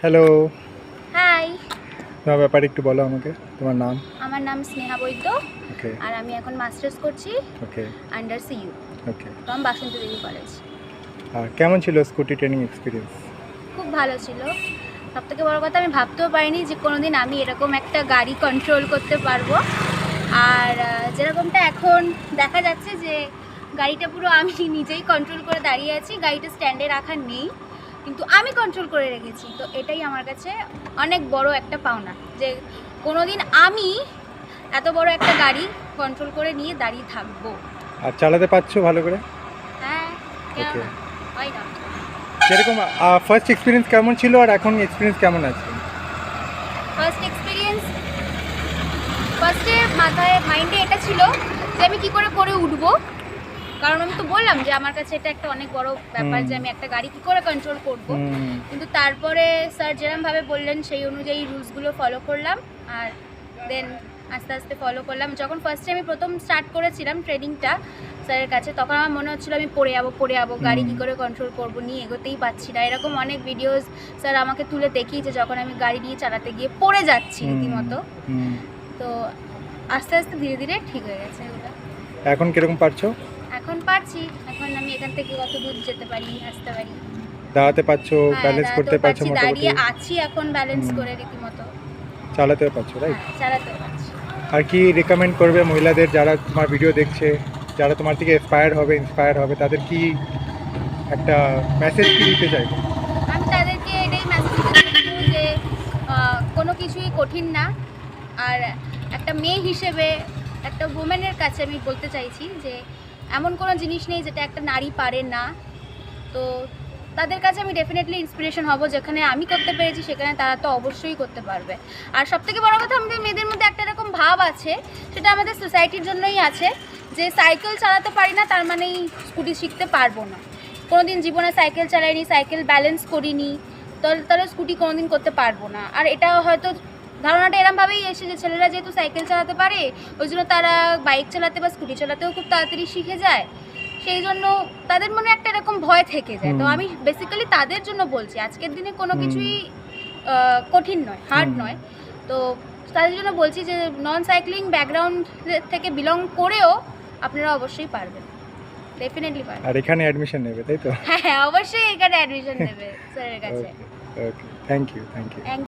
Hello, high, তোমার ব্যাপারে একটু বলো আমাকে। তোমার নাম? আমার নাম স্নেহা বৈদ্য। ওকে, আর আমি এখন মাস্টার্স করছি okay, under CU okay. From Basanti Debi college. আর কেমন ছিল স্কুটি ট্রেনিং এক্সপিরিয়েন্স? খুব ভালো ছিল। সবথেকে বড় কথা, আমি ভাবতেও পারিনি যে কোনোদিন আমি এরকম একটা গাড়ি কন্ট্রোল করতে পারবো। আর যেরকমটা এখন দেখা যাচ্ছে যে গাড়িটা পুরো আমি নিজেই কন্ট্রোল করে দাঁড়িয়ে আছি, গাড়িটা স্ট্যান্ডে রাখা নেই, কিন্তু আমি কন্ট্রোল করে রেখেছি। তো এটাই আমার কাছে অনেক বড় একটা পাওনা, যে কোনোদিন আমি এত বড় একটা গাড়ি কন্ট্রোল করে নিয়ে দাঁড়িয়ে থাকবো। আর চালাতে পারছো ভালো করে? হ্যাঁ, কেন ওকে। না? হয় না। যেরকম ফার্স্ট এক্সপিরিয়েন্স কেমন ছিল আর এখন এক্সপিরিয়েন্স কেমন আছে? ফার্স্টে মাইন্ডে এটা ছিল যে আমি কি করে উঠবো, কারণ আমি তো বললাম যে আমার কাছে এটা একটা অনেক বড় ব্যাপার যে আমি একটা গাড়ি কি করে কন্ট্রোল করব। কিন্তু তারপরে স্যার যেরমভাবে বললেন সেই অনুযায়ী রুলসগুলো ফলো করলাম, আর দেন আস্তে আস্তে ফলো করলাম। যখন ফার্স্টে আমি প্রথম স্টার্ট করেছিলাম ট্রেনিংটা স্যারের কাছে, তখন আমার মনে হচ্ছিলো আমি পড়ে যাবো, গাড়ি কী করে কন্ট্রোল করবো, নিয়ে এগোতেই পারছি না। এরকম অনেক ভিডিওস স্যার আমাকে তুলে দেখিয়েছে যখন আমি গাড়ি নিয়ে চালাতে গিয়ে পড়ে যাচ্ছি রীতিমতো। তো আস্তে আস্তে ধীরে ধীরে ঠিক হয়ে গেছে ওটা। এখন কিরকম পারছো? এখন পারছি, এখন আমি এখান থেকে কত দূর যেতে পারি, আসতে পারি, দাঁড়াতে পারছো, হ্যাঁ, ব্যালেন্স করতে পারছো মোটামুটি? দাঁড়িয়ে আছি এখন ব্যালেন্স করে রীতিমতো। চালাতেও পারছো, রাইট? হ্যাঁ, চালাতেও পারছি। আর কি রেকমেন্ড করবে মহিলাদের যারা তোমার ভিডিও দেখছে, যারা তোমার থেকে ইন্সপায়ার হবে, তাদের কি একটা মেসেজ কি দিতে চাইবে? আমি তাদেরকে এটাই মেসেজ দিতে যে কোনো কিছুই কঠিন না। আর একটা মেয়ে হিসেবে একটা ওমেনের কাছে আমি বলতে চাইছি যে এমন কোনো জিনিস নেই যেটা একটা নারী পারে না। তো তাদের কাছে আমি ডেফিনেটলি ইন্সপিরেশন হব, যেখানে আমি করতে পেরেছি সেখানে তারা তো অবশ্যই করতে পারবে। আর সবথেকে বড় কথা, আমাদের মেয়েদের মধ্যে একটা এরকম ভাব আছে, সেটা আমাদের সোসাইটির জন্যই আছে, যে সাইকেল চালাতে পারি না তার মানেই স্কুটি শিখতে পারবো না। কোনোদিন জীবনে সাইকেল চালাইনি, সাইকেল ব্যালেন্স করিনি, তাহলে স্কুটি কোনোদিন করতে পারবো না। আর এটা হয়তো ধারণাটা এরমভাবেই এসে যে ছেলেরা যেহেতু সাইকেল চালাতে পারে ওই জন্য তারা বাইক চালাতে বা স্কুটি চালাতেও খুব তাড়াতাড়ি শিখে যায়, সেই জন্য তাদের মনে একটা এরকম ভয় থেকে যায়। তো আমি বেসিক্যালি তাদের জন্য বলছি, আজকের দিনে কোনো কিছুই কঠিন নয়, হার্ড নয়। তো তাদের জন্য বলছি যে নন সাইক্লিং ব্যাকগ্রাউন্ড থেকে বিলং করেও আপনারা অবশ্যই পারবেন, ডেফিনেটলি পারবেন। আর এখানে অ্যাডমিশন নেবে, তাই তো? হ্যাঁ, অবশ্যই এখানে অ্যাডমিশন নেবে স্যারের কাছে। ওকে, থ্যাংক ইউ।